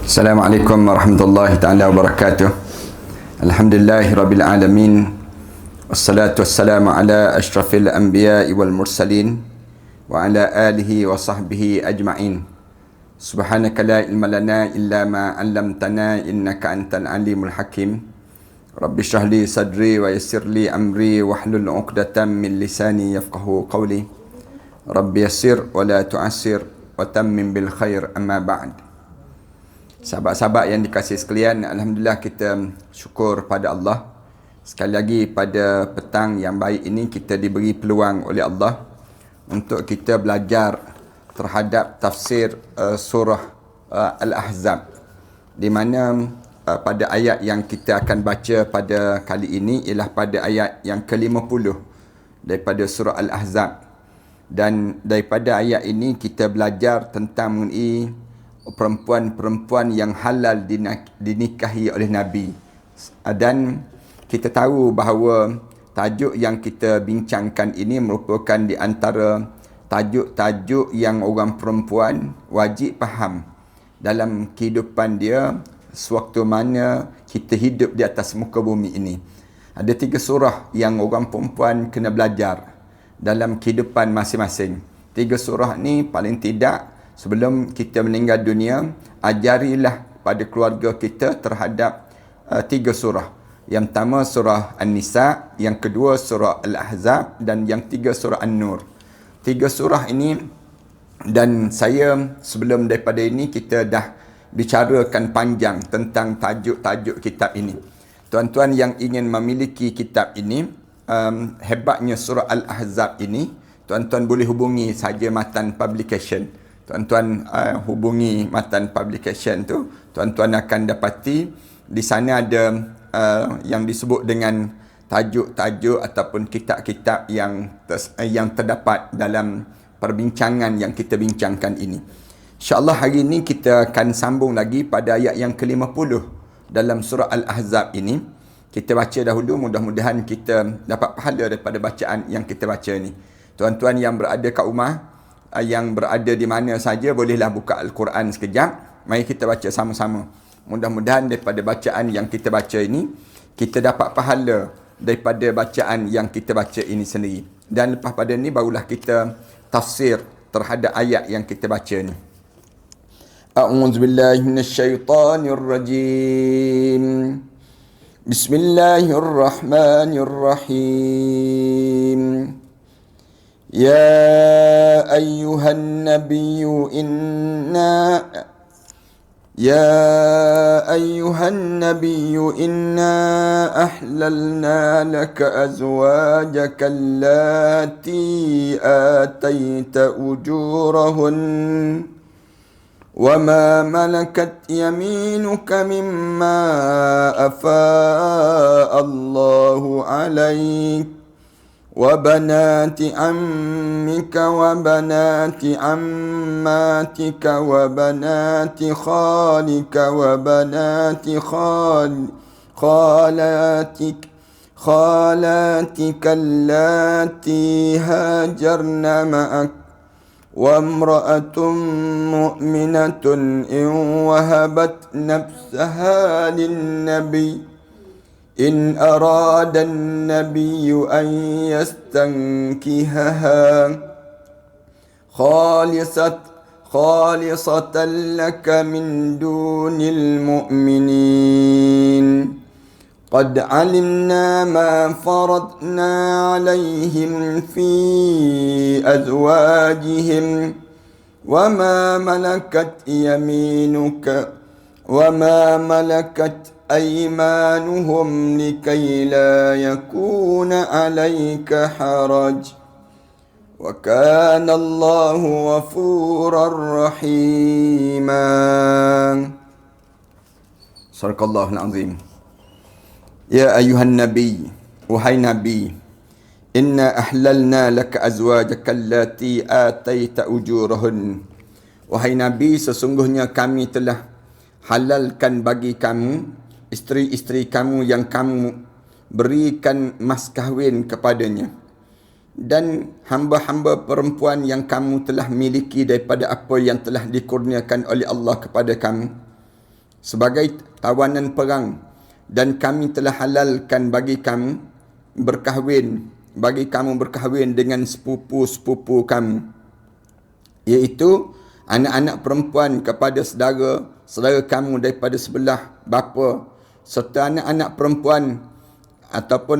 Assalamualaikum warahmatullahi taala wabarakatuh. Alhamdulillahirabbil alamin. Wassalatu wassalamu ala asyrafil anbiya'i wal mursalin wa ala alihi wa sahbihi ajma'in. Subhanaka la ilma lana illa ma 'allamtana innaka antal alimul hakim. Rabbi shrah li sadri wa yassir li amri wahlul 'uqdatam min lisani yafqahu qawli. Rabbi yassir wa la tu'assir wa tammim bil khair, amma ba'd. Sahabat-sahabat yang dikasihi sekalian, alhamdulillah kita syukur pada Allah. Sekali lagi pada petang yang baik ini kita diberi peluang oleh Allah untuk kita belajar terhadap tafsir surah Al-Ahzab, di mana pada ayat yang kita akan baca pada kali ini ialah pada ayat yang ke-50 daripada surah Al-Ahzab. Dan daripada ayat ini kita belajar tentang mengenai perempuan-perempuan yang halal dinikahi oleh Nabi. Dan kita tahu bahawa tajuk yang kita bincangkan ini merupakan di antara tajuk-tajuk yang orang perempuan wajib faham dalam kehidupan dia sewaktu mana kita hidup di atas muka bumi ini. Ada 3 surah yang orang perempuan kena belajar dalam kehidupan masing-masing. 3 surah ni paling tidak sebelum kita meninggal dunia, ajarilah pada keluarga kita terhadap 3 surah. Yang pertama surah An-Nisa, yang kedua surah Al-Ahzab, dan yang 3 surah An-Nur. 3 surah ini, dan saya sebelum daripada ini kita dah bicarakan panjang tentang tajuk-tajuk kitab ini. Tuan-tuan yang ingin memiliki kitab ini, hebatnya surah Al-Ahzab ini, tuan-tuan boleh hubungi saja Matan Publication. Tuan-tuan hubungi Matan Publication tu, tuan-tuan akan dapati di sana ada yang disebut dengan tajuk-tajuk ataupun kitab-kitab yang terdapat dalam perbincangan yang kita bincangkan ini. InsyaAllah hari ini kita akan sambung lagi pada ayat yang ke-50 dalam surah Al-Ahzab ini. Kita baca dahulu, mudah-mudahan kita dapat pahala daripada bacaan yang kita baca ni. Tuan-tuan yang berada kat rumah, yang berada di mana saja, bolehlah buka Al-Quran sekejap. Mari kita baca sama-sama. Mudah-mudahan daripada bacaan yang kita baca ini, kita dapat pahala daripada bacaan yang kita baca ini sendiri. Dan lepas pada ni barulah kita tafsir terhadap ayat yang kita baca ni. A'udzubillahi minasyaitanirrajim. Bismillahirrahmanirrahim. يا أيها النبي إنا أحللنا لك أزواجك اللاتي آتيت أجورهن وما ملكت يمينك مما أفاء الله عليك وبنات عمك وبنات عماتك وبنات خالك وبنات خالاتك اللاتي هاجرن معك وامرأة مؤمنة إن وهبت نفسها للنبي إن أراد النبي أن يستنكهها خالصة لك من دون المؤمنين قد علمنا ما فرضنا عليهم في أزواجهم وما ملكت أيمانهم لكي لا يكون عليك حرج وكان الله غفورا رحيما. صدق الله العظيم. يا أيها النبي، وهي نبي، إنا أحللنا لك أزواجك التي آتيت أجورهن. Wahai Nabi, sesungguhnya kami telah halalkan bagi kamu isteri-isteri kamu yang kamu berikan mas kahwin kepadanya, dan hamba-hamba perempuan yang kamu telah miliki daripada apa yang telah dikurniakan oleh Allah kepada kamu. sebagai tawanan perang, dan kami telah halalkan bagi kamu berkahwin dengan sepupu-sepupu kamu, iaitu anak-anak perempuan kepada saudara kamu daripada sebelah bapa, serta anak-anak perempuan ataupun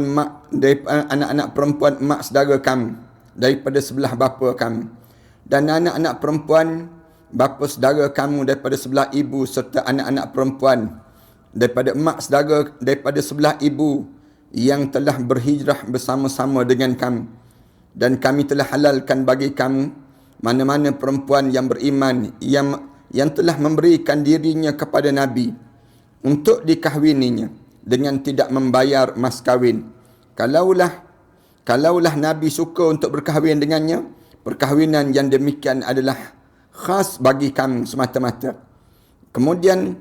anak-anak perempuan mak saudara kamu daripada sebelah bapa kamu, dan anak-anak perempuan bapa saudara kamu daripada sebelah ibu, serta anak-anak perempuan daripada mak saudara daripada sebelah ibu yang telah berhijrah bersama-sama dengan kamu. Dan kami telah halalkan bagi kamu mana-mana perempuan yang beriman yang telah memberikan dirinya kepada Nabi untuk dikahwininya dengan tidak membayar mas kahwin. Kalaulah Nabi suka untuk berkahwin dengannya, perkahwinan yang demikian adalah khas bagi kamu semata-mata. Kemudian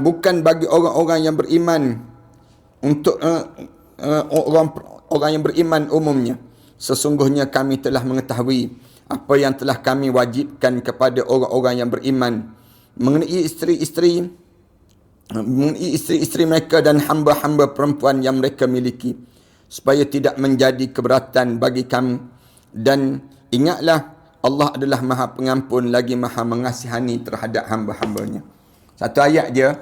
bukan bagi orang-orang yang beriman, untuk orang yang beriman umumnya. Sesungguhnya kami telah mengetahui apa yang telah kami wajibkan kepada orang-orang yang beriman mengenai isteri-isteri mereka dan hamba-hamba perempuan yang mereka miliki, supaya tidak menjadi keberatan bagi kamu. Dan ingatlah, Allah adalah Maha Pengampun lagi Maha Mengasihani terhadap hamba-hambanya. Satu ayat je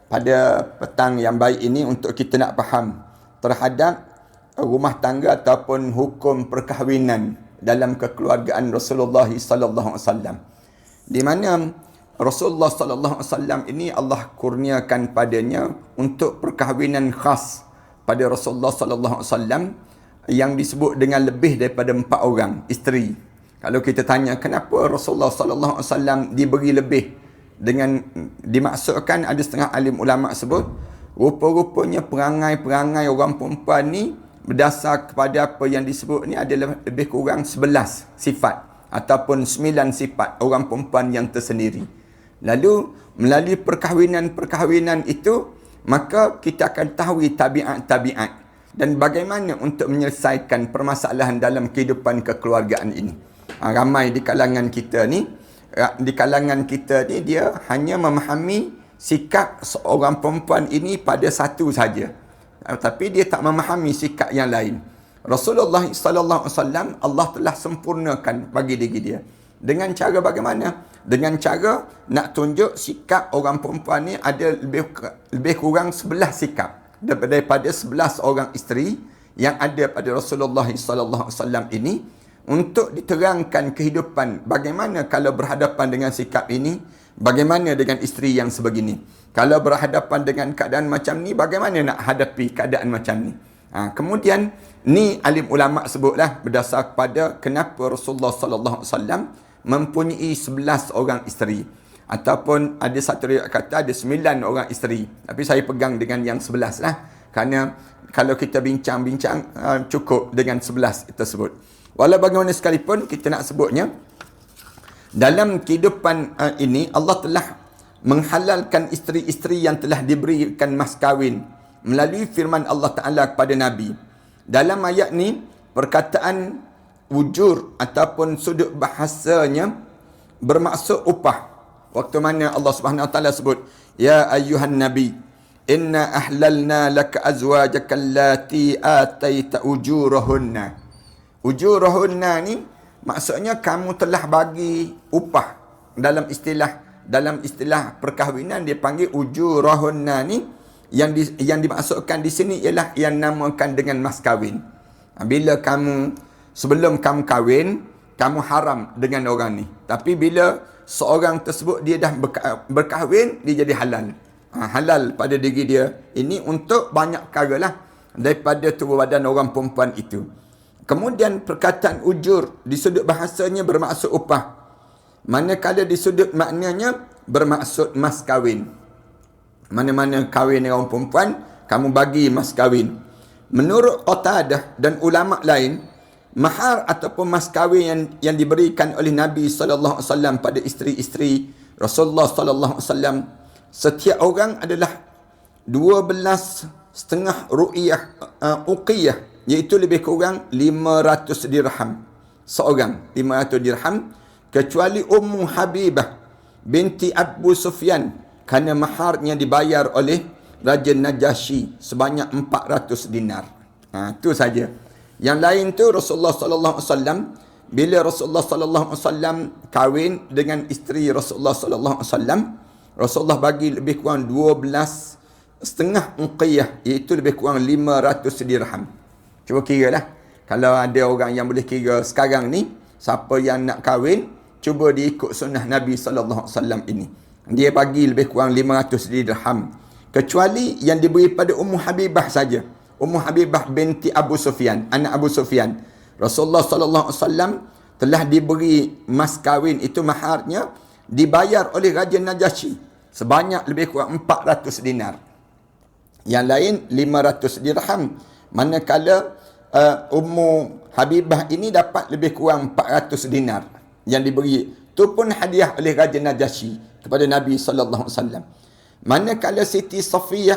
pada petang yang baik ini untuk kita nak faham terhadap rumah tangga ataupun hukum perkahwinan dalam kekeluargaan Rasulullah sallallahu alaihi wasallam, di mana Rasulullah sallallahu alaihi wasallam ini Allah kurniakan padanya untuk perkahwinan khas pada Rasulullah sallallahu alaihi wasallam yang disebut dengan lebih daripada 4 orang isteri. Kalau kita tanya kenapa Rasulullah sallallahu alaihi wasallam diberi lebih, dengan dimaksudkan ada setengah alim ulama sebut rupa-rupanya perangai orang perempuan ni berdasar kepada apa yang disebut ni adalah lebih kurang 11 sifat ataupun 9 sifat orang perempuan yang tersendiri. Lalu melalui perkahwinan itu, maka kita akan tahu tabiat-tabiat dan bagaimana untuk menyelesaikan permasalahan dalam kehidupan kekeluargaan ini. Ramai di kalangan kita ni dia hanya memahami sikap seorang perempuan ini pada satu saja, tapi dia tak memahami sikap yang lain. Rasulullah sallallahu alaihi wasallam Allah telah sempurnakan bagi diri dia dengan cara bagaimana? Dengan cara nak tunjuk sikap orang perempuan ni ada lebih kurang 11 sikap daripada 11 orang isteri yang ada pada Rasulullah sallallahu alaihi wasallam ini, untuk diterangkan kehidupan bagaimana kalau berhadapan dengan sikap ini, bagaimana dengan isteri yang sebegini. Kalau berhadapan dengan keadaan macam ni, bagaimana nak hadapi keadaan macam ni. Kemudian ni alim ulama sebutlah berdasar kepada kenapa Rasulullah sallallahu alaihi wasallam mempunyai 11 orang isteri, ataupun ada satu riwayat kata ada 9 orang isteri, tapi saya pegang dengan yang 11 lah, kerana kalau kita bincang-bincang cukup dengan 11 tersebut. Walau bagaimana sekalipun kita nak sebutnya, dalam kehidupan ini Allah telah menghalalkan isteri-isteri yang telah diberikan mas kahwin melalui firman Allah Ta'ala kepada Nabi. Dalam ayat ni, perkataan ujur ataupun sudut bahasanya bermaksud upah. Waktu mana Allah Subhanahu Wa Ta'ala sebut, Ya ayyuhan Nabi, inna ahlalna laka azwajaka allati ataita ujurahunna. Ujurahunna ni maksudnya kamu telah bagi upah. Dalam istilah perkahwinan dia panggil ujurahunna ni, yang dimaksudkan di sini ialah yang namakan dengan mas kahwin. Bila sebelum kamu kahwin, kamu haram dengan orang ni, tapi bila seorang tersebut dia dah berkahwin, dia jadi halal. Halal pada diri dia ini untuk banyak perkara lah daripada tubuh badan orang perempuan itu. Kemudian perkataan ujur di sudut bahasanya bermaksud upah, manakala di sudut maknanya bermaksud mas kahwin. Mana-mana kahwin dengan orang perempuan, kamu bagi mas kahwin. Menurut Qatadah dan ulama lain, mahar ataupun mas kahwin yang diberikan oleh Nabi sallallahu alaihi wasallam pada isteri-isteri Rasulullah sallallahu alaihi wasallam, setiap orang adalah 12,5 ru'iyah uqiyah, iaitu lebih kurang 500 dirham seorang, 500 dirham, kecuali Ummu Habibah binti Abu Sufyan kerana maharnya dibayar oleh Raja Najasyi sebanyak 400 dinar. Itu saja. Yang lain tu Rasulullah sallallahu alaihi wasallam, bila Rasulullah sallallahu alaihi wasallam kahwin dengan isteri Rasulullah sallallahu alaihi wasallam, Rasulullah bagi lebih kurang 12,5 uqiyah, iaitu lebih kurang 500 dirham. Cuba kira lah. Kalau ada orang yang boleh kira sekarang ni, siapa yang nak kahwin, cuba dia ikut sunnah Nabi sallallahu alaihi wasallam ini. Dia bagi lebih kurang 500 dirham. Kecuali yang diberi pada Ummu Habibah saja. Ummu Habibah binti Abu Sufyan, anak Abu Sufyan. Rasulullah sallallahu alaihi wasallam telah diberi mas kahwin, itu maharnya dibayar oleh Raja Najasyi sebanyak lebih kurang 400 dinar. Yang lain 500 dirham. Manakala Ummu Habibah ini dapat lebih kurang 400 dinar yang diberi. Itu pun hadiah oleh Raja Najasyi kepada Nabi sallallahu alaihi wasallam. Manakala Siti Safiyah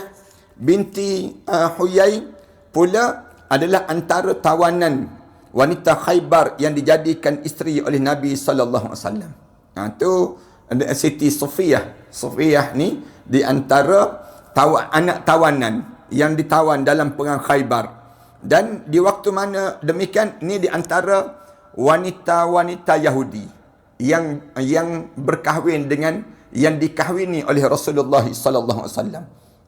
binti Huyai pula adalah antara tawanan wanita Khaybar yang dijadikan isteri oleh Nabi sallallahu alaihi wasallam. Itu Siti Safiyah. Safiyah ni di antara anak tawanan yang ditawan dalam perang Khaybar. Dan di waktu mana demikian, ni di antara wanita-wanita Yahudi yang berkahwin dengan yang dikahwini oleh Rasulullah sallallahu alaihi wasallam.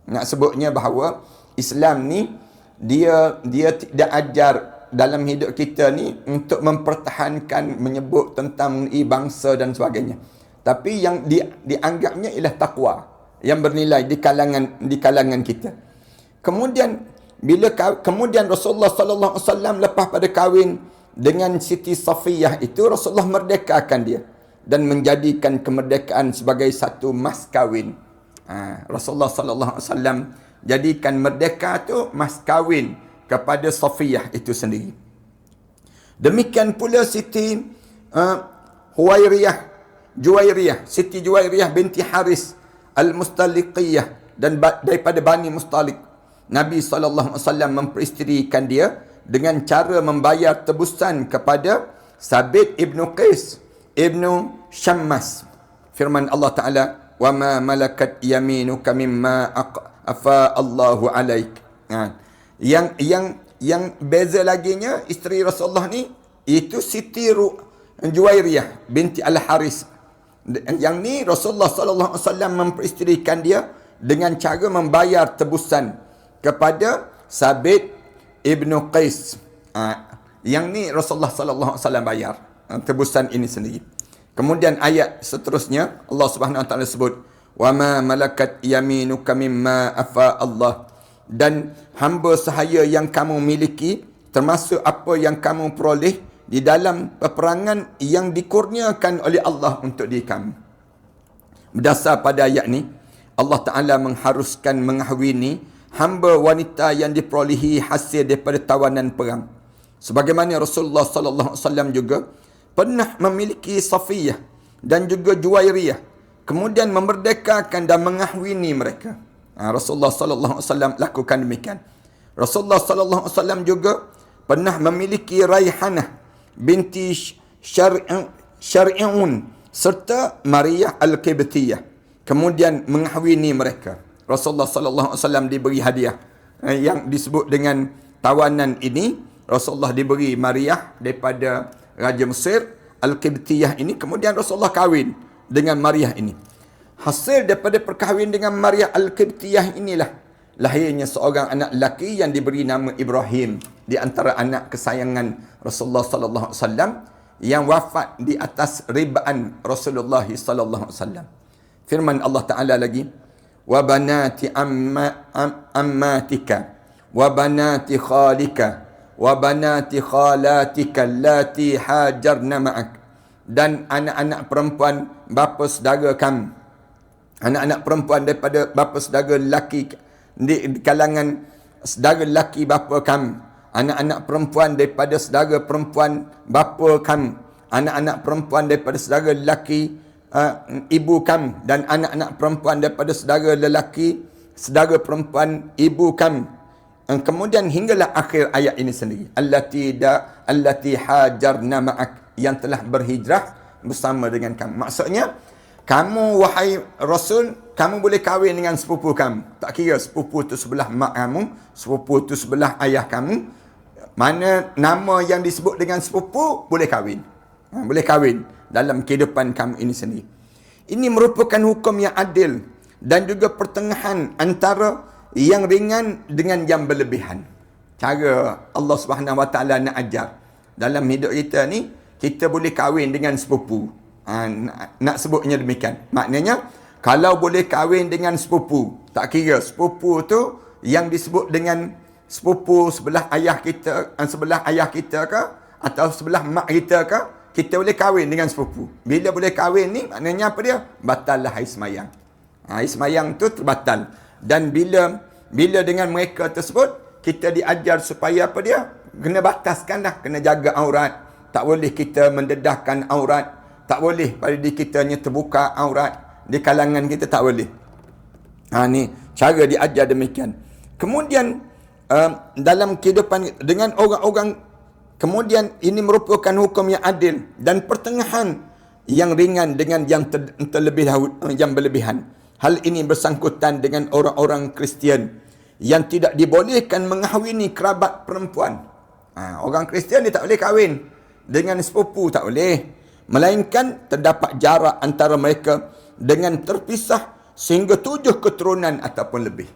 Nak sebutnya bahawa Islam ni dia tidak ajar dalam hidup kita ni untuk mempertahankan menyebut tentang bangsa dan sebagainya. Tapi yang dianggapnya ialah takwa yang bernilai di kalangan kita. Kemudian Rasulullah sallallahu alaihi wasallam lepas pada kahwin dengan Siti Safiyah itu, Rasulullah merdekakan dia dan menjadikan kemerdekaan sebagai satu mas kahwin. Rasulullah sallallahu alaihi wasallam jadikan merdeka tu mas kahwin kepada Safiyah itu sendiri. Demikian pula Siti Juwairiyah, Siti Juwairiyah binti Haris Al-Mustaliqiyah, dan daripada Bani Mustalik. Nabi sallallahu alaihi wasallam memperisterikan dia dengan cara membayar tebusan kepada Sabit ibnu Qais ibnu Syammas. Firman Allah Ta'ala, wa ma malakat yaminuka mimma afa Allahu alaik. Yang beza laginya, isteri Rasulullah ni itu Siti Juwairiyah binti Al-Haris. Yang ni Rasulullah sallallahu alaihi wasallam memperisterikan dia dengan cara membayar tebusan kepada Sabit ibnu Qais. Yang ni Rasulullah sallallahu alaihi wasallam bayar tebusan ini sendiri. Kemudian ayat seterusnya Allah Subhanahu wa taala sebut, wa ma malakat yaminuka mimma afa Allah, dan hamba sahaya yang kamu miliki termasuk apa yang kamu peroleh di dalam peperangan yang dikurniakan oleh Allah untuk diri kamu. Berdasar pada ayat ni, Allah Ta'ala mengharuskan mengahwini hamba wanita yang diperolehi hasil daripada tawanan perang. Sebagaimana Rasulullah sallallahu alaihi wasallam juga pernah memiliki Safiyah dan juga Juwairiyah, kemudian memerdekakan dan mengahwini mereka. Rasulullah sallallahu alaihi wasallam lakukan demikian. Rasulullah sallallahu alaihi wasallam juga pernah memiliki Raihanah binti Syar'i'un serta Maria Al-Qibtiyah, kemudian mengahwini mereka. Rasulullah sallallahu alaihi wasallam diberi hadiah yang disebut dengan tawanan ini. Rasulullah diberi Maria daripada Raja Mesir, Al-Qibtiyah ini, kemudian Rasulullah kahwin dengan Maria ini. Hasil daripada perkahwin dengan Maria Al-Qibtiyah inilah lahirnya seorang anak lelaki yang diberi nama Ibrahim, di antara anak kesayangan Rasulullah sallallahu alaihi wasallam yang wafat di atas ribaan Rasulullah sallallahu alaihi wasallam. Firman Allah Taala lagi, wa banati ammatika wa banati khalika wa banati khalatika allati hajarna ma'ak, dan anak-anak perempuan bapa saudara kamu, anak-anak perempuan daripada bapa saudara lelaki di kalangan saudara lelaki bapa kamu, anak-anak perempuan daripada saudara perempuan bapa kamu, anak-anak perempuan daripada saudara lelaki ibu kamu, dan anak-anak perempuan daripada saudara lelaki saudara perempuan ibu kamu. Kemudian hinggalah akhir ayat ini sendiri, allati hajarna ma'ak, yang telah berhijrah bersama dengan kamu. Maksudnya kamu wahai Rasul, kamu boleh kahwin dengan sepupu kamu. Tak kira sepupu tu sebelah mak kamu, sepupu tu sebelah ayah kamu. Mana nama yang disebut dengan sepupu, boleh kahwin. Boleh kahwin dalam kehidupan kamu ini sendiri. Ini merupakan hukum yang adil dan juga pertengahan antara yang ringan dengan yang berlebihan. Cara Allah Subhanahu Wa Taala nak ajar dalam hidup kita ni, kita boleh kahwin dengan sepupu. Nak sebutnya demikian. Maknanya, kalau boleh kahwin dengan sepupu, tak kira sepupu tu yang disebut dengan sepupu sebelah ayah kita ke, atau sebelah mak kita ke, kita boleh kahwin dengan sepupu. Bila boleh kahwin ni, maknanya apa dia? Batallah hari semayang. Hari semayang tu terbatal. Dan bila dengan mereka tersebut, kita diajar supaya apa dia? Kena bataskanlah, kena jaga aurat. Tak boleh kita mendedahkan aurat. Tak boleh pada diri kita terbuka aurat. Di kalangan kita tak boleh. Ni cara diajar demikian. Kemudian dalam kehidupan dengan orang-orang, kemudian ini merupakan hukum yang adil dan pertengahan yang ringan dengan yang yang berlebihan. Hal ini bersangkutan dengan orang-orang Kristian yang tidak dibolehkan mengahwini kerabat perempuan. Orang Kristian dia tak boleh kahwin dengan sepupu, tak boleh. Melainkan terdapat jarak antara mereka dengan terpisah sehingga 7 keturunan ataupun lebih.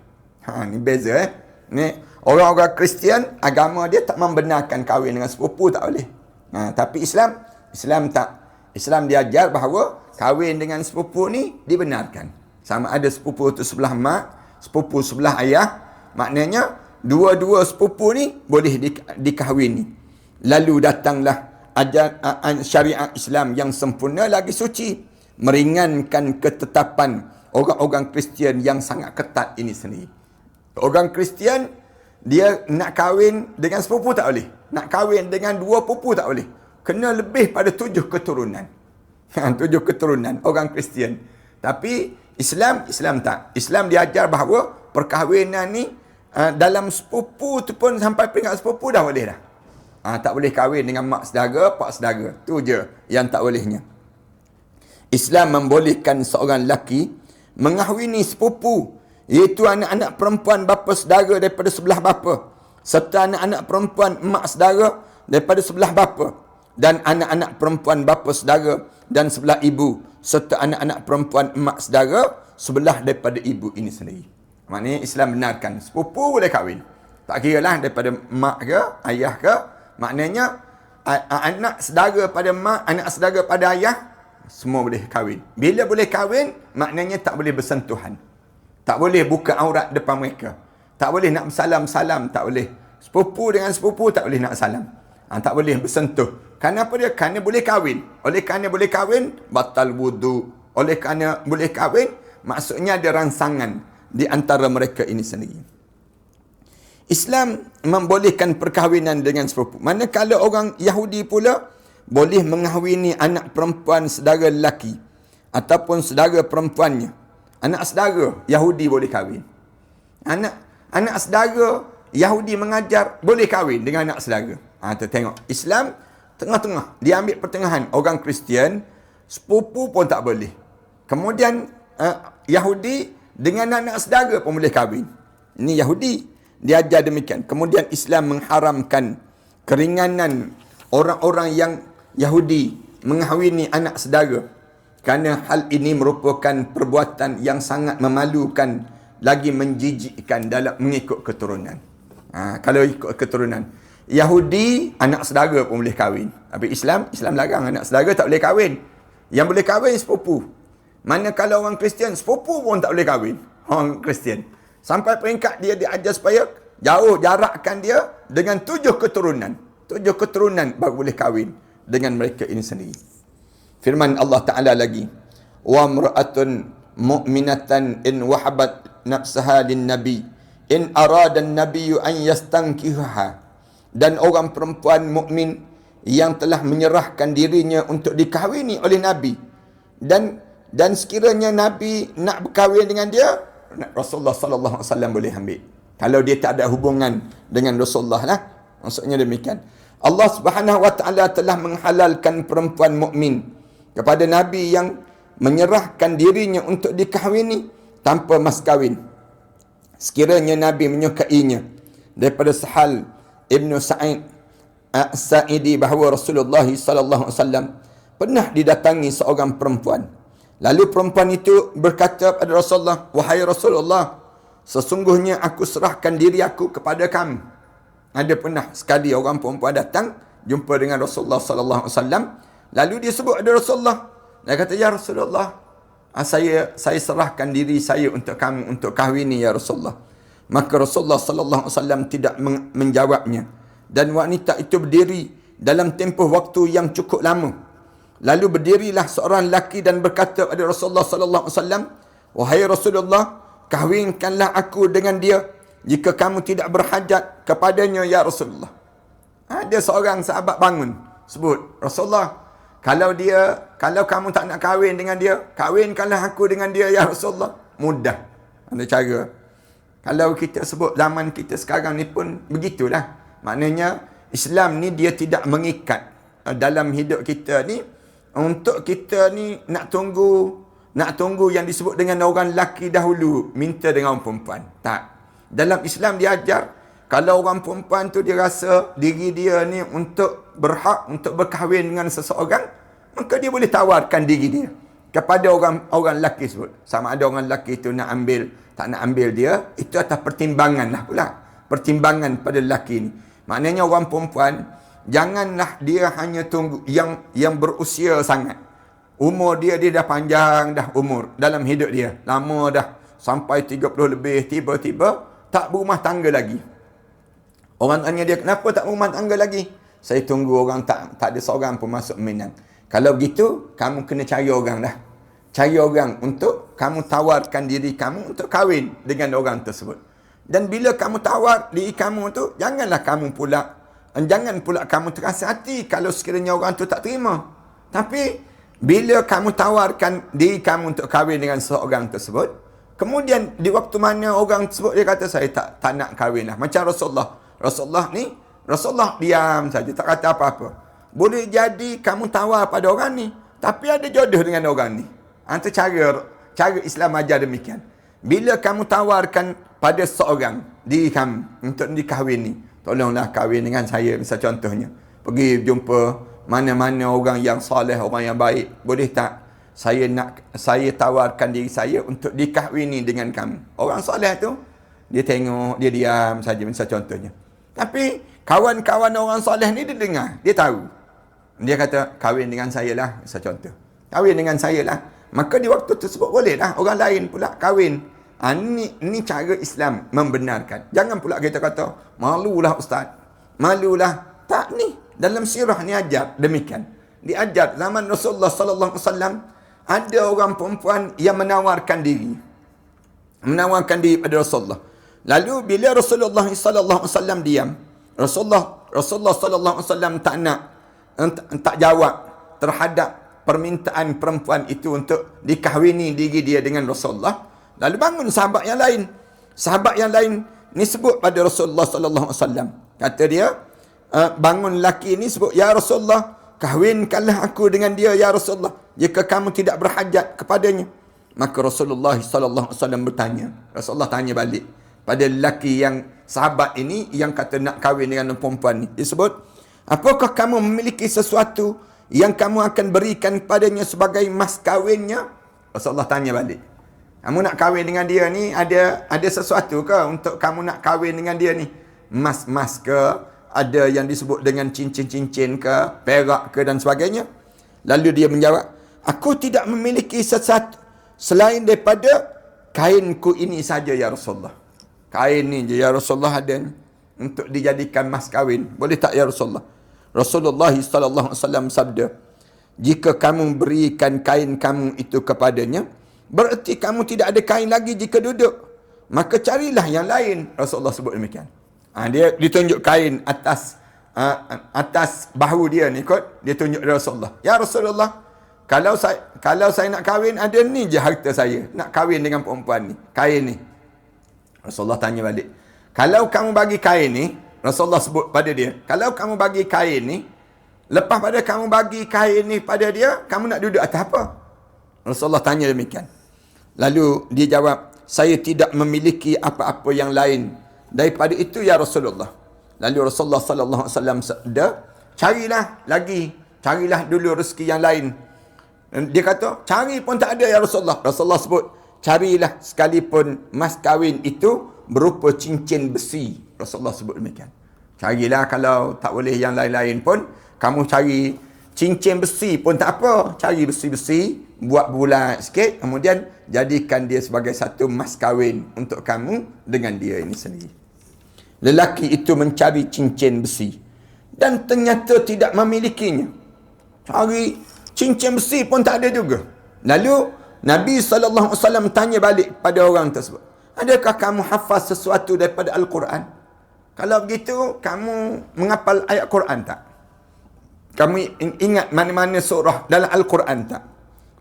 Ni beza Ni orang-orang Kristian, agama dia tak membenarkan kahwin dengan sepupu, tak boleh. Tapi Islam tak. Islam diajar bahawa kahwin dengan sepupu ni dibenarkan. Sama ada sepupu tu sebelah mak, sepupu sebelah ayah, maknanya dua-dua sepupu ni boleh dikahwini. Lalu datanglah syariat Islam yang sempurna lagi suci, meringankan ketetapan orang-orang Kristian yang sangat ketat ini sendiri. Orang Kristian, dia nak kahwin dengan sepupu tak boleh. Nak kahwin dengan 2 pupu tak boleh. Kena lebih pada 7 keturunan. 7 keturunan orang Kristian. Tapi Islam tak. Islam diajar bahawa perkahwinan ni dalam sepupu tu pun sampai peringkat sepupu dah boleh dah. Tak boleh kahwin dengan mak saudara, pak saudara. Tu je yang tak bolehnya. Islam membolehkan seorang lelaki mengahwini sepupu, iaitu anak-anak perempuan bapa saudara daripada sebelah bapa, serta anak-anak perempuan mak saudara daripada sebelah bapa, dan anak-anak perempuan bapa saudara dan sebelah ibu, serta anak-anak perempuan mak saudara sebelah daripada ibu ini sendiri. Maknanya Islam benarkan sepupu boleh kahwin. Tak kira lah daripada mak ke, ayah ke. Maknanya anak saudara pada mak, anak saudara pada ayah, semua boleh kahwin. Bila boleh kahwin, maknanya tak boleh bersentuhan. Tak boleh buka aurat depan mereka. Tak boleh nak salam-salam, tak boleh. Sepupu dengan sepupu tak boleh nak salam. Tak boleh bersentuh. Kerana apa dia? Kerana boleh kahwin. Oleh kerana boleh kahwin, batal wudu. Oleh kerana boleh kahwin, maksudnya ada rangsangan di antara mereka ini sendiri. Islam membolehkan perkahwinan dengan sepupu. Manakala orang Yahudi pula boleh mengahwini anak perempuan saudara lelaki ataupun saudara perempuannya. Anak saudara Yahudi boleh kahwin. Anak saudara Yahudi mengajar boleh kahwin dengan anak saudara. Tengok, Islam tengah-tengah. Dia ambil pertengahan. Orang Kristian, sepupu pun tak boleh. Kemudian Yahudi dengan anak saudara pun boleh kahwin. Ini Yahudi. Dia ajar demikian. Kemudian Islam mengharamkan keringanan orang-orang yang Yahudi mengahwini anak saudara. Kerana hal ini merupakan perbuatan yang sangat memalukan, lagi menjijikkan dalam mengikut keturunan. Kalau ikut keturunan, Yahudi anak saudara pun boleh kahwin. Tapi Islam larang anak saudara tak boleh kahwin. Yang boleh kahwin sepupu. Manakala orang Kristian, sepupu pun tak boleh kahwin. Orang Kristian. Sampai peringkat dia diajar supaya jauh jarakkan dia dengan 7 keturunan. 7 keturunan baru boleh kahwin dengan mereka ini sendiri. Firman Allah Ta'ala lagi. Wa mra'atun mu'minatan in wahabat nafsaha lin nabi in arada an-nabiyyu an yastankihaha. Dan orang perempuan mukmin yang telah menyerahkan dirinya untuk dikahwini oleh Nabi. Dan sekiranya Nabi nak berkahwin dengan dia, Rasulullah sallallahu alaihi wasallam boleh ambil. Kalau dia tak ada hubungan dengan Rasulullah lah. Maksudnya demikian. Allah Subhanahu wa taala telah menghalalkan perempuan mukmin kepada nabi yang menyerahkan dirinya untuk dikahwini tanpa mas kahwin. Sekiranya Nabi menyukainya. Daripada Sahal Ibn Sa'id As-Sa'idi bahawa Rasulullah sallallahu alaihi wasallam pernah didatangi seorang perempuan. Lalu perempuan itu berkata pada Rasulullah, "Wahai Rasulullah, sesungguhnya aku serahkan diri aku kepada kamu." Ada pernah sekali orang perempuan datang jumpa dengan Rasulullah sallallahu alaihi wasallam, lalu dia sebut ada Rasulullah. Dia kata, "Ya Rasulullah, saya serahkan diri saya untuk kamu untuk kahwini ya Rasulullah." Maka Rasulullah sallallahu alaihi wasallam tidak menjawabnya, dan wanita itu berdiri dalam tempoh waktu yang cukup lama. Lalu berdirilah seorang lelaki dan berkata kepada Rasulullah sallallahu alaihi wasallam, "Wahai Rasulullah, kahwinkanlah aku dengan dia jika kamu tidak berhajat kepadanya ya Rasulullah." Ada seorang sahabat bangun sebut, "Rasulullah, kalau kamu tak nak kahwin dengan dia, kahwinkanlah aku dengan dia ya Rasulullah." Mudah. Ada cara. Kalau kita sebut zaman kita sekarang ni pun begitulah. Maknanya Islam ni dia tidak mengikat dalam hidup kita ni untuk kita ni nak tunggu yang disebut dengan orang lelaki dahulu minta dengan orang perempuan. Tak. Dalam Islam dia ajar kalau orang perempuan tu dia rasa diri dia ni untuk berhak untuk berkahwin dengan seseorang, maka dia boleh tawarkan diri dia kepada orang lelaki sebut. Sama ada orang lelaki tu nak ambil, tak nak ambil dia, itu atas pertimbangan lah pula. Pertimbangan pada lelaki ni. Maknanya orang perempuan, janganlah dia hanya tunggu yang berusia sangat. Umur dia dah panjang dah umur dalam hidup dia. Lama dah, sampai 30 lebih, tiba-tiba tak berumah tangga lagi. Orang tanya dia, "Kenapa tak berumah tangga lagi?" "Saya tunggu orang tak ada seorang pun masuk Minang." Kalau begitu, kamu kena cari orang dah. Cari orang untuk kamu tawarkan diri kamu untuk kahwin dengan orang tersebut. Dan bila kamu tawar diri kamu tu, jangan pula kamu terasa hati kalau sekiranya orang tu tak terima. Tapi bila kamu tawarkan diri kamu untuk kahwin dengan seorang tersebut, kemudian di waktu mana orang tersebut dia kata, "Saya tak nak kahwin lah." Macam Rasulullah diam saja, tak kata apa-apa. Boleh jadi kamu tawar pada orang ni, tapi ada jodoh dengan orang ni. Itu cara Islam ajar demikian. Bila kamu tawarkan pada seorang diri kamu untuk dikahwini, "Tolonglah kahwin dengan saya," misal contohnya. Pergi jumpa mana-mana orang yang soleh, orang yang baik. "Boleh tak saya tawarkan diri saya untuk dikahwini dengan kamu." Orang soleh tu, dia tengok, dia diam saja misal contohnya. Tapi kawan-kawan orang soleh ni dia dengar, dia tahu. Dia kata, "Kahwin dengan saya lah," misal contoh. "Kahwin dengan saya lah." Maka di waktu tersebut boleh lah orang lain pula kahwin. Ini cara Islam membenarkan. Jangan pula kita kata, "Malulah Ustaz, malulah." Tak, ni dalam sirah ni ajar demikian. Diajar zaman Rasulullah sallallahu alaihi wasallam ada orang perempuan yang menawarkan diri pada Rasulullah. Lalu bila Rasulullah sallallahu alaihi wasallam diam, Rasulullah sallallahu alaihi wasallam tak jawab terhadap permintaan perempuan itu untuk dikahwini diri dia dengan Rasulullah. Lalu bangun sahabat yang lain. Sahabat yang lain ni sebut pada Rasulullah sallallahu alaihi wasallam. Kata dia, bangun lelaki ni sebut, "Ya Rasulullah, kahwinkanlah aku dengan dia ya Rasulullah, jika kamu tidak berhajat kepadanya." Maka Rasulullah sallallahu alaihi wasallam bertanya. Rasulullah tanya balik pada lelaki yang sahabat ini yang kata nak kahwin dengan perempuan ni. Dia sebut, "Apakah kamu memiliki sesuatu yang kamu akan berikan kepadanya sebagai mas kahwinnya?" Rasulullah tanya balik, "Kamu nak kahwin dengan dia ni, ada sesuatu ke untuk kamu nak kahwin dengan dia ni? Mas ke? Ada yang disebut dengan cincin-cincin ke? Perak ke dan sebagainya?" Lalu dia menjawab, "Aku tidak memiliki sesuatu selain daripada kainku ini saja ya Rasulullah." Kain ni je ya Rasulullah ada ni, untuk dijadikan mas kahwin. Boleh tak ya Rasulullah? Rasulullah sallallahu alaihi wasallam sabda, "Jika kamu berikan kain kamu itu kepadanya, berarti kamu tidak ada kain lagi jika duduk. Maka carilah yang lain." Rasulullah sebut demikian. Dia ditunjuk kain atas bahu dia ni kot. Dia tunjuk Rasulullah. "Ya Rasulullah, kalau saya nak kahwin, ada ni je harta saya. Nak kahwin dengan perempuan ni. Kain ni." Rasulullah tanya balik, "Kalau kamu bagi kain ni," Rasulullah sebut pada dia, "Kalau kamu bagi kain ni, lepas pada kamu bagi kain ni pada dia, kamu nak duduk atas apa?" Rasulullah tanya demikian. Lalu dia jawab, saya tidak memiliki apa-apa yang lain daripada itu ya Rasulullah. Lalu Rasulullah sallallahu alaihi wasallam sabda, carilah dulu rezeki yang lain. Dia kata, cari pun tak ada ya Rasulullah. Rasulullah sebut, carilah sekalipun mas kahwin itu berupa cincin besi. Rasulullah sebut demikian. Carilah, kalau tak boleh yang lain-lain pun, kamu cari cincin besi pun tak apa. Cari besi-besi, buat bulat sikit, kemudian jadikan dia sebagai satu mas kahwin untuk kamu dengan dia ini sendiri. Lelaki itu mencari cincin besi dan ternyata tidak memilikinya. Cari cincin besi pun tak ada juga. Lalu Nabi SAW tanya balik pada orang tersebut, adakah kamu hafaz sesuatu daripada Al-Quran? Kalau begitu, kamu menghafal ayat Quran tak? Kamu ingat mana-mana surah dalam Al-Quran tak?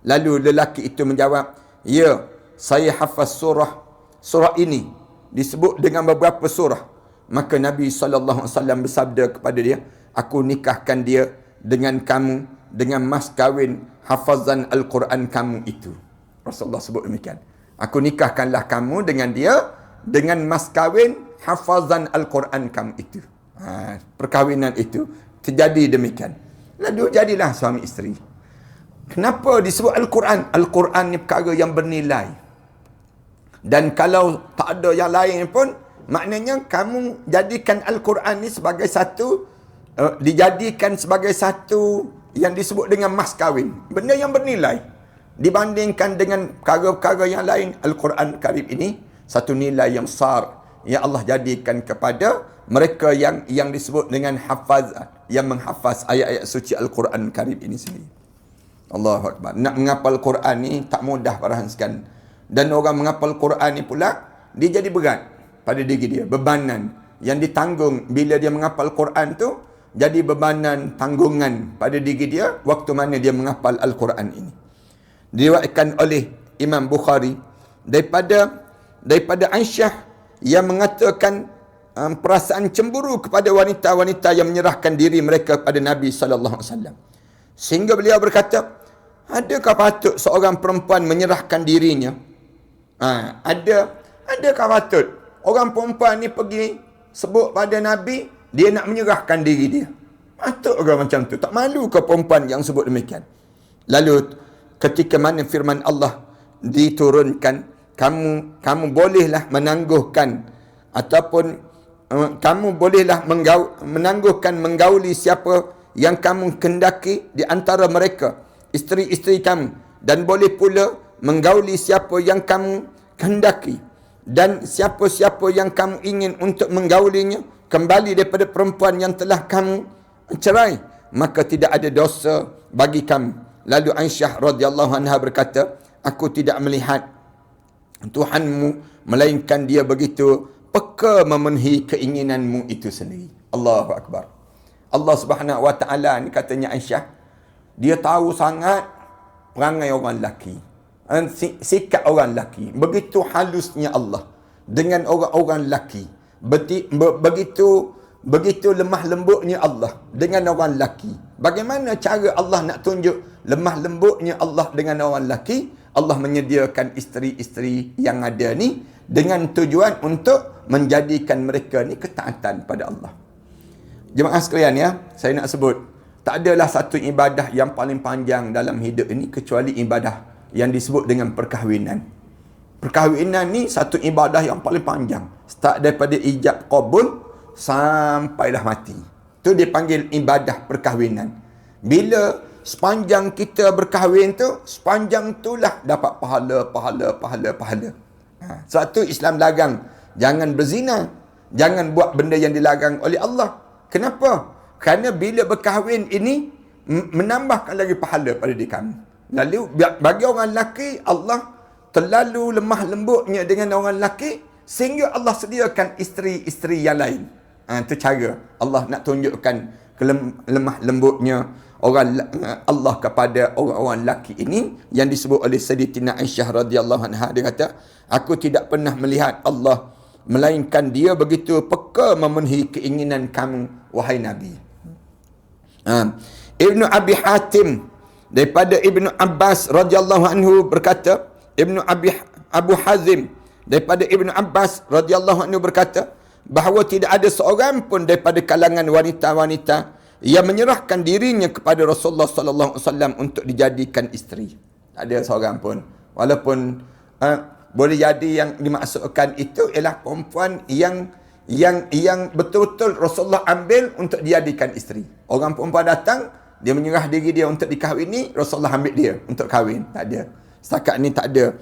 Lalu lelaki itu menjawab, ya, saya hafaz surah ini. Disebut dengan beberapa surah. Maka Nabi SAW bersabda kepada dia, aku nikahkan dia dengan kamu, dengan mas kahwin hafazan Al-Quran kamu itu. Rasulullah sebut demikian. Aku nikahkanlah kamu dengan dia, dengan mas kahwin hafazan Al-Quran kamu itu. Perkahwinan itu terjadi demikian. Lalu jadilah suami isteri. Kenapa disebut Al-Quran? Al-Quran ni perkara yang bernilai. Dan kalau tak ada yang lain pun, maknanya kamu jadikan Al-Quran ni sebagai satu, dijadikan sebagai satu yang disebut dengan mas kahwin. Benda yang bernilai. Dibandingkan dengan perkara-perkara yang lain, Al-Quran Karim ini satu nilai yang besar yang Allah jadikan kepada mereka yang disebut dengan hafaz, yang menghafaz ayat-ayat suci Al-Quran Karim ini sendiri. Allahu Akbar. Nak menghafal Quran ni tak mudah parahan sekalian. Dan orang menghafal Quran ni pula, dia jadi berat pada diri dia. Bebanan yang ditanggung bila dia menghafal Quran tu, jadi bebanan tanggungan pada diri dia waktu mana dia menghafal Al-Quran ini. Diriwayatkan oleh Imam Bukhari daripada Aisyah yang mengatakan perasaan cemburu kepada wanita-wanita yang menyerahkan diri mereka kepada Nabi sallallahu alaihi wasallam. Sehingga beliau berkata, adakah patut seorang perempuan menyerahkan dirinya? Adakah patut orang perempuan ni pergi sebut pada Nabi dia nak menyerahkan diri dia? Patut orang macam tu? Tak malu ke perempuan yang sebut demikian? Lalu ketika mana firman Allah diturunkan, kamu bolehlah menangguhkan ataupun kamu bolehlah menangguhkan menggauli siapa yang kamu kendaki di antara mereka, isteri-isteri kamu, dan boleh pula menggauli siapa yang kamu kehendaki, dan siapa-siapa yang kamu ingin untuk menggaulinya kembali daripada perempuan yang telah kamu cerai, maka tidak ada dosa bagi kamu. Lalu Aisyah radhiyallahu anha berkata, aku tidak melihat Tuhanmu melainkan dia begitu peka memenuhi keinginanmu itu sendiri. Allahu Akbar. Allah Subhanahu wa taala ni katanya Aisyah, dia tahu sangat perangai orang lelaki, sikap orang lelaki. Begitu halusnya Allah dengan orang-orang lelaki. Begitu lemah lembutnya Allah dengan orang lelaki. Bagaimana cara Allah nak tunjuk lemah lembutnya Allah dengan orang lelaki? Allah menyediakan isteri-isteri yang ada ni dengan tujuan untuk menjadikan mereka ni ketaatan pada Allah. Jemaah sekalian ya, saya nak sebut, tak adalah satu ibadah yang paling panjang dalam hidup ini kecuali ibadah yang disebut dengan perkahwinan. Perkahwinan ni satu ibadah yang paling panjang. Start daripada ijab qabul sampailah mati. Itu dipanggil ibadah perkahwinan. Bila sepanjang kita berkahwin tu, sepanjang itulah dapat pahala. Sebab tu Islam larang, jangan berzina, jangan buat benda yang dilarang oleh Allah. Kenapa? Kerana bila berkahwin ini menambahkan lagi pahala pada diri kami. Lalu bagi orang lelaki, Allah terlalu lemah lembutnya dengan orang lelaki sehingga Allah sediakan isteri-isteri yang lain. Itu cara Allah nak tunjukkan lemah lembutnya Allah kepada orang-orang lelaki ini yang disebut oleh Sayyidatina Aisyah radhiyallahu anha. Dia kata, aku tidak pernah melihat Allah melainkan dia begitu peka memenuhi keinginan kamu wahai Nabi. Ibnu Abi Hatim daripada Ibnu Abbas radhiyallahu anhu berkata, Abu Hazim daripada Ibnu Abbas radhiyallahu anhu berkata bahawa tidak ada seorang pun daripada kalangan wanita-wanita yang menyerahkan dirinya kepada Rasulullah sallallahu alaihi wasallam untuk dijadikan isteri. Tak ada seorang pun. Walaupun boleh jadi yang dimaksudkan itu ialah perempuan yang betul-betul Rasulullah ambil untuk dijadikan isteri. Orang perempuan datang, dia menyerah diri dia untuk dikahwini, Rasulullah ambil dia untuk kahwin. Tak ada. Setakat ni tak ada.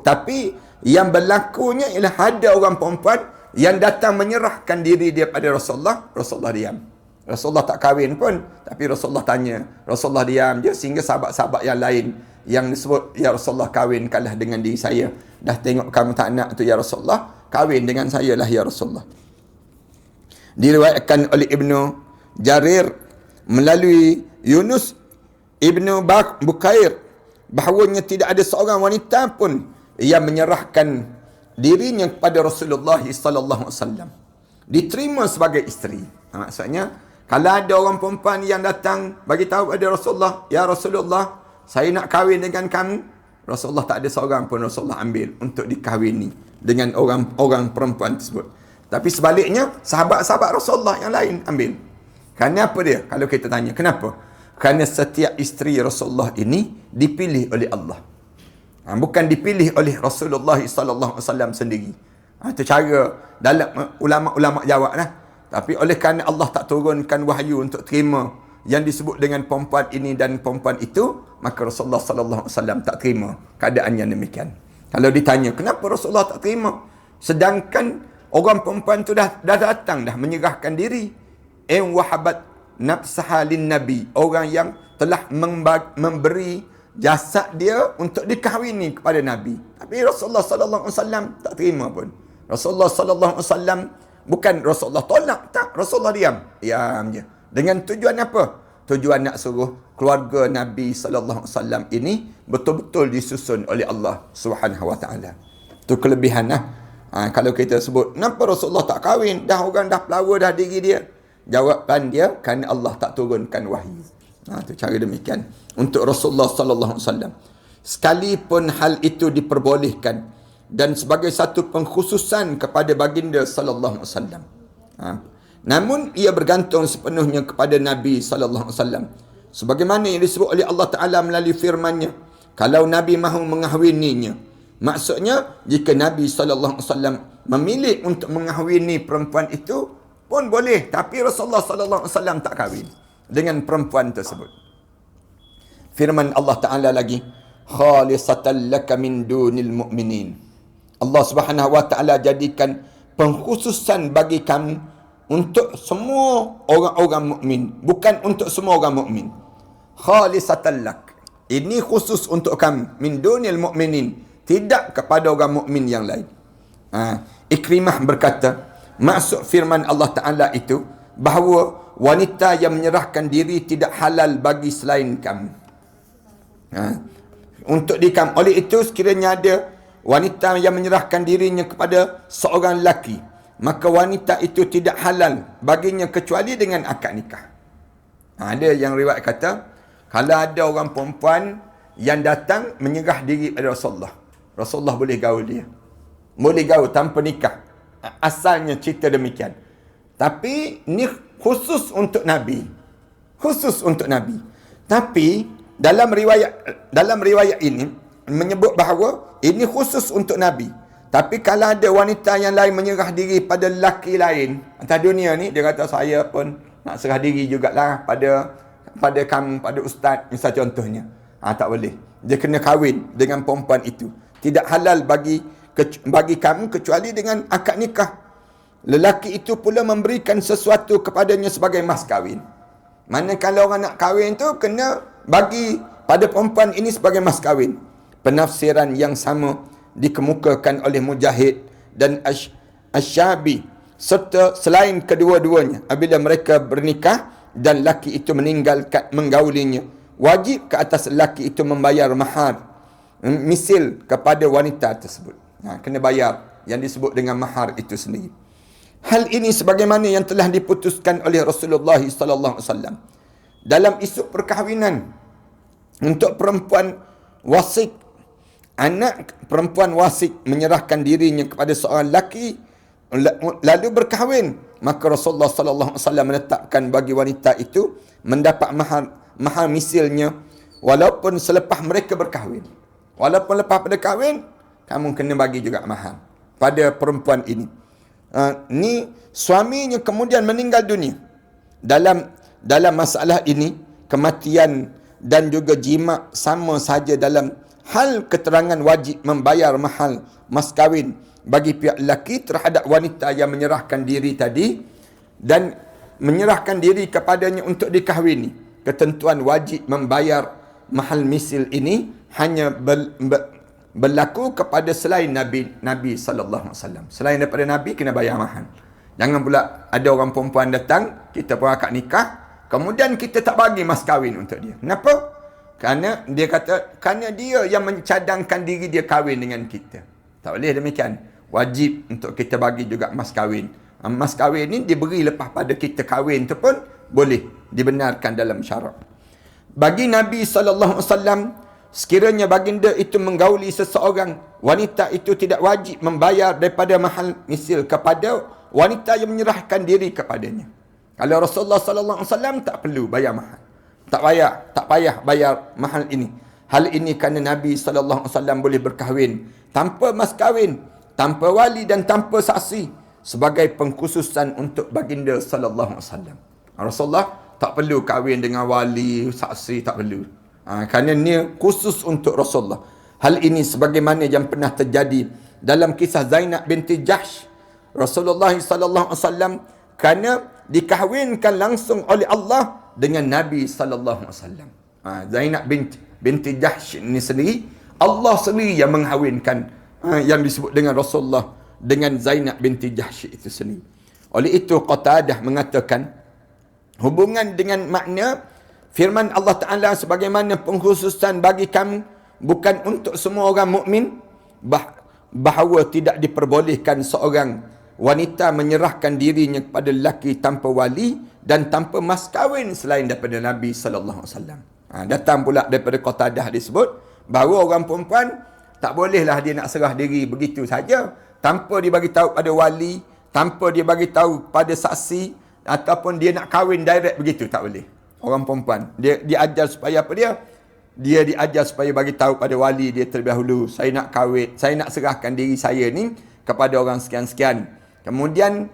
Tapi yang berlakunya ialah ada orang perempuan yang datang menyerahkan diri dia pada Rasulullah, Rasulullah diam. Rasulullah tak kahwin pun, tapi Rasulullah tanya. Rasulullah diam je sehingga sahabat-sahabat yang lain yang disebut, ya Rasulullah kahwinkanlah dengan diri saya. Dah tengok kamu tak nak tu ya Rasulullah, kahwin dengan saya lah ya Rasulullah. Diriwayatkan oleh Ibnu Jarir melalui Yunus Ibnu Bukair bahawanya tidak ada seorang wanita pun yang menyerahkan dirinya kepada Rasulullah sallallahu alaihi wasallam diterima sebagai isteri. Maksudnya kalau ada orang perempuan yang datang bagi tahu pada Rasulullah, ya Rasulullah, saya nak kahwin dengan kamu, Rasulullah tak ada seorang pun Rasulullah ambil untuk dikahwini dengan orang perempuan tersebut. Tapi sebaliknya, sahabat-sahabat Rasulullah yang lain ambil. Kerana apa dia? Kalau kita tanya, kenapa? Kerana setiap isteri Rasulullah ini dipilih oleh Allah. Bukan dipilih oleh Rasulullah sallallahu alaihi wasallam sendiri. Itu cara dalam ulama-ulama jawablah. Tapi oleh kerana Allah tak turunkan wahyu untuk terima yang disebut dengan perempuan ini dan perempuan itu, maka Rasulullah sallallahu alaihi wasallam tak terima keadaan yang demikian. Kalau ditanya, kenapa Rasulullah tak terima? Sedangkan orang perempuan tu dah datang, dah menyerahkan diri. Wahabat nafsaha lin nabi, orang yang telah memberi jasad dia untuk dikahwini kepada Nabi. Tapi Rasulullah sallallahu alaihi wasallam tak terima pun. Rasulullah sallallahu alaihi wasallam bukan Rasulullah tolak, tak, Rasulullah diam je. Dengan tujuan apa? Tujuan nak suruh keluarga Nabi sallallahu alaihi wasallam ini betul-betul disusun oleh Allah Subhanahu wa taala. Tu kelebihan lah. Kalau kita sebut, kenapa Rasulullah tak kahwin? Dah orang dah pelawa dah diri dia. Jawapan dia, kerana Allah tak turunkan wahyu. Itu cara demikian untuk Rasulullah sallallahu alaihi wasallam. Sekalipun hal itu diperbolehkan dan sebagai satu pengkhususan kepada baginda sallallahu alaihi wasallam. Namun ia bergantung sepenuhnya kepada Nabi sallallahu alaihi wasallam. Sebagaimana yang disebut oleh Allah Taala melalui firman-Nya, kalau Nabi mahu mengahwininya. Maksudnya jika Nabi sallallahu alaihi wasallam memilih untuk mengahwini perempuan itu pun boleh, tapi Rasulullah sallallahu alaihi wasallam tak kahwin dengan perempuan tersebut. Firman Allah Taala lagi, khalisatan laka min dunil mu'minin. Allah Subhanahu wa taala jadikan pengkhususan bagi kamu untuk semua orang-orang mukmin, bukan untuk semua orang mukmin. Khalisatan lak. Ini khusus untuk kamu, min dunil mu'minin, tidak kepada orang mukmin yang lain. Ikrimah berkata, maksud firman Allah Taala itu bahawa wanita yang menyerahkan diri tidak halal bagi selain kamu. Untuk dikam. Oleh itu sekiranya ada wanita yang menyerahkan dirinya kepada seorang lelaki, maka wanita itu tidak halal baginya kecuali dengan akad nikah. Ada yang riwayat kata, kalau ada orang perempuan yang datang menyerah diri pada Rasulullah, Rasulullah boleh gaul dia. Boleh gaul tanpa nikah. Asalnya cerita demikian. Tapi ni khusus untuk Nabi. Khusus untuk Nabi. Tapi dalam riwayat ini menyebut bahawa ini khusus untuk Nabi. Tapi kalau ada wanita yang lain menyerah diri pada lelaki lain atas dunia ni, dia kata saya pun nak serah diri jugalah pada kamu, pada ustaz, misal contohnya. Tak boleh. Dia kena kahwin dengan perempuan itu. Tidak halal bagi kamu kecuali dengan akad nikah. Lelaki itu pula memberikan sesuatu kepadanya sebagai mas kahwin. Manakala orang nak kahwin tu kena bagi pada perempuan ini sebagai mas kahwin. Penafsiran yang sama dikemukakan oleh Mujahid dan Asy-Syabi serta selain kedua-duanya apabila mereka bernikah dan lelaki itu meninggalkan menggaulinya, wajib ke atas lelaki itu membayar mahar misil kepada wanita tersebut. Kena bayar yang disebut dengan mahar itu sendiri. Hal ini sebagaimana yang telah diputuskan oleh Rasulullah sallallahu alaihi wasallam dalam isu perkahwinan Untuk perempuan wasik, anak perempuan wasik menyerahkan dirinya kepada seorang lelaki lalu berkahwin, maka Rasulullah sallallahu alaihi wasallam menetapkan bagi wanita itu mendapat mahar misilnya walaupun selepas mereka berkahwin. Walaupun lepas pada kahwin, kamu kena bagi juga mahar pada perempuan ini. Ni suaminya kemudian meninggal dunia. Dalam masalah ini, kematian dan juga jima sama saja dalam hal keterangan wajib membayar mahal mas kahwin bagi pihak lelaki terhadap wanita yang menyerahkan diri tadi dan menyerahkan diri kepadanya untuk dikahwini. Ketentuan wajib membayar mahal misil ini hanya berlaku kepada selain Nabi sallallahu alaihi wasallam. Selain daripada Nabi kena bayar mahal. Jangan pula ada orang perempuan datang, kita pun akad nikah, kemudian kita tak bagi mas kahwin untuk dia. Kenapa? Kerana dia kata, kerana dia yang mencadangkan diri dia kahwin dengan kita. Tak boleh demikian. Wajib untuk kita bagi juga mas kahwin. Mas kahwin ni diberi lepas pada kita kahwin tu pun boleh dibenarkan dalam syarak. Bagi Nabi SAW, sekiranya baginda itu menggauli seseorang, wanita itu tidak wajib membayar daripada mahal misil kepada wanita yang menyerahkan diri kepadanya. Kalau Rasulullah SAW tak perlu bayar mahal. Tak payah bayar mahal ini. Hal ini kerana Nabi SAW boleh berkahwin tanpa mas kahwin, tanpa wali dan tanpa saksi sebagai pengkhususan untuk baginda SAW. Rasulullah tak perlu kahwin dengan wali, saksi, tak perlu. Kerana ni khusus untuk Rasulullah. Hal ini sebagaimana yang pernah terjadi dalam kisah Zainab binti Jahsh. Rasulullah SAW kerana dikahwinkan langsung oleh Allah dengan Nabi SAW. Zainab binti Jahsh ini sendiri, Allah sendiri yang menghawinkan, yang disebut dengan Rasulullah dengan Zainab binti Jahsh itu sendiri. Oleh itu Qatadah mengatakan, hubungan dengan makna firman Allah Ta'ala sebagaimana pengkhususan bagi kami bukan untuk semua orang mukmin, bahawa tidak diperbolehkan seorang wanita menyerahkan dirinya kepada lelaki tanpa wali dan tanpa mas kahwin selain daripada Nabi sallallahu alaihi wasallam. Datang pula daripada Qatadah disebut bahawa orang perempuan tak bolehlah dia nak serah diri begitu saja tanpa dia bagi tahu pada wali, tanpa dia bagi tahu pada saksi, ataupun dia nak kahwin direct begitu, tak boleh. Orang perempuan dia diajar supaya apa dia? Dia diajar supaya bagi tahu pada wali dia terlebih dahulu, saya nak kahwin, saya nak serahkan diri saya ni kepada orang sekian-sekian. Kemudian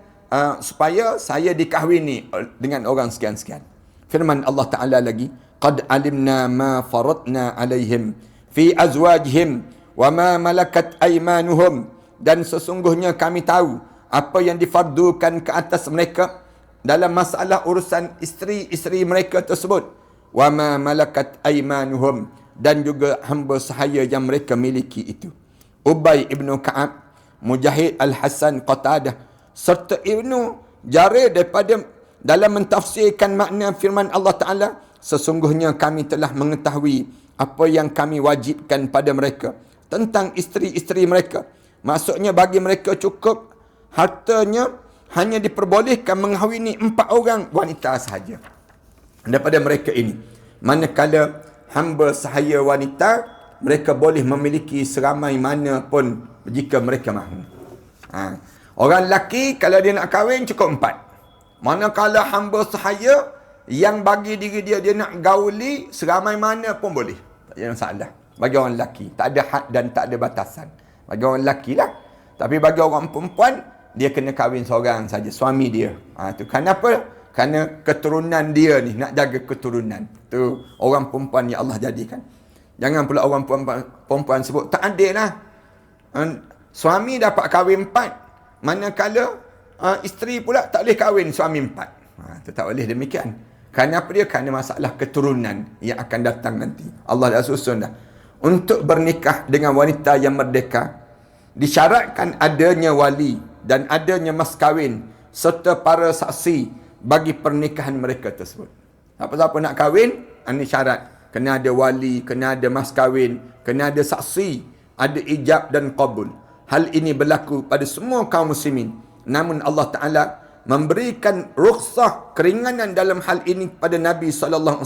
supaya saya dikahwini dengan orang sekian-sekian. Firman Allah Ta'ala lagi, qad alimna ma faradna alaihim fi azwajihim wa ma malakat aymanuhum, dan sesungguhnya kami tahu apa yang difardukan ke atas mereka dalam masalah urusan isteri-isteri mereka tersebut, wa ma malakat aymanuhum, dan juga hamba sahaya yang mereka miliki itu. Ubay ibnu Ka'ab, Mujahid Al-Hasan Qatadah serta Ibnu Jarir daripada dalam mentafsirkan makna firman Allah Ta'ala, sesungguhnya kami telah mengetahui apa yang kami wajibkan pada mereka tentang isteri-isteri mereka. Maksudnya bagi mereka cukup hartanya hanya diperbolehkan menghawini 4 orang wanita sahaja daripada mereka ini. Manakala hamba sahaya wanita, mereka boleh memiliki seramai mana pun jika mereka mahu. Orang lelaki kalau dia nak kahwin cukup 4. Manakala hamba sahaya yang bagi diri dia nak gauli seramai mana pun boleh. Tak ada masalah. Bagi orang lelaki tak ada had dan tak ada batasan. Bagi orang lelaki lah. Tapi bagi orang perempuan, dia kena kahwin seorang saja, suami dia. Tu kenapa? Kerana keturunan dia ni, nak jaga keturunan. Tu orang perempuan yang Allah jadikan. Jangan pula orang perempuan sebut tak adil lah. Suami dapat kahwin 4, manakala isteri pula tak boleh kahwin suami 4. Itu tak boleh demikian. Kerana apa dia? Kerana masalah keturunan yang akan datang nanti. Allah dah susun dah. Untuk bernikah dengan wanita yang merdeka, disyaratkan adanya wali dan adanya mas kahwin serta para saksi bagi pernikahan mereka tersebut. Siapa-siapa nak kahwin, ini syarat. Kena ada wali, kena ada mas kahwin, kena ada saksi, ada ijab dan qabul. Hal ini berlaku pada semua kaum muslimin. Namun Allah Ta'ala memberikan rukhsah, keringanan dalam hal ini pada Nabi SAW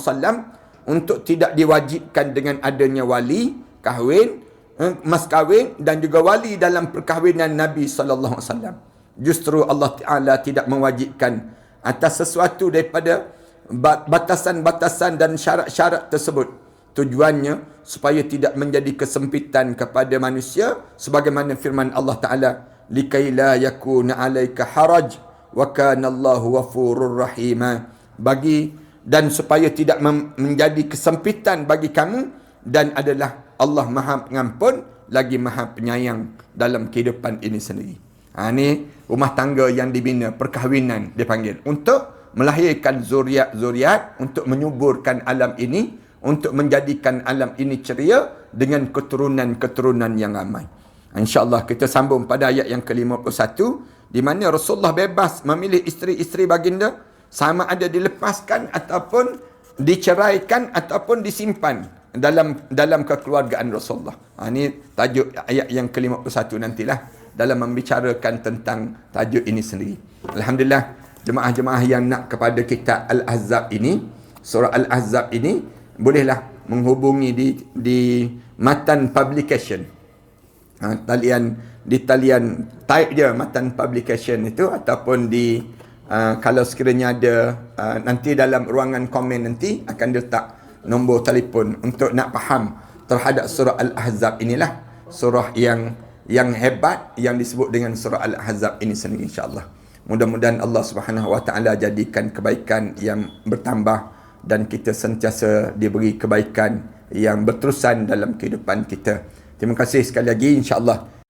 untuk tidak diwajibkan dengan adanya wali kahwin, mas kahwin dan juga wali dalam perkahwinan Nabi SAW. Justru Allah Ta'ala tidak mewajibkan atas sesuatu daripada batasan-batasan dan syarat-syarat tersebut. Tujuannya supaya tidak menjadi kesempitan kepada manusia, sebagaimana firman Allah Ta'ala, likai la yakuna alaika haraj wa kana Allahu ghafurur rahima, bagi dan supaya tidak menjadi kesempitan bagi kamu, dan adalah Allah Maha Pengampun lagi Maha Penyayang dalam kehidupan ini sendiri. Ini rumah tangga yang dibina, perkahwinan dipanggil, untuk melahirkan zuriat-zuriat, untuk menyuburkan alam ini, untuk menjadikan alam ini ceria dengan keturunan-keturunan yang ramai. InsyaAllah kita sambung pada ayat yang ke-51, di mana Rasulullah bebas memilih isteri-isteri baginda, sama ada dilepaskan ataupun diceraikan ataupun disimpan dalam kekeluargaan Rasulullah. Ini tajuk ayat yang ke-51 nantilah dalam membicarakan tentang tajuk ini sendiri. Alhamdulillah, jemaah-jemaah yang nak kepada kitab Al-Ahzab ini, surah Al-Ahzab ini, bolehlah menghubungi di Matan Publication. Talian type je Matan Publication itu, ataupun di kalau sekiranya ada nanti dalam ruangan komen nanti akan letak nombor telefon untuk nak faham terhadap surah Al-Ahzab inilah, surah yang hebat yang disebut dengan surah Al-Ahzab ini sendiri, insya-Allah. Mudah-mudahan Allah Subhanahu Wa Taala jadikan kebaikan yang bertambah dan kita sentiasa diberi kebaikan yang berterusan dalam kehidupan kita. Terima kasih sekali lagi, insya-Allah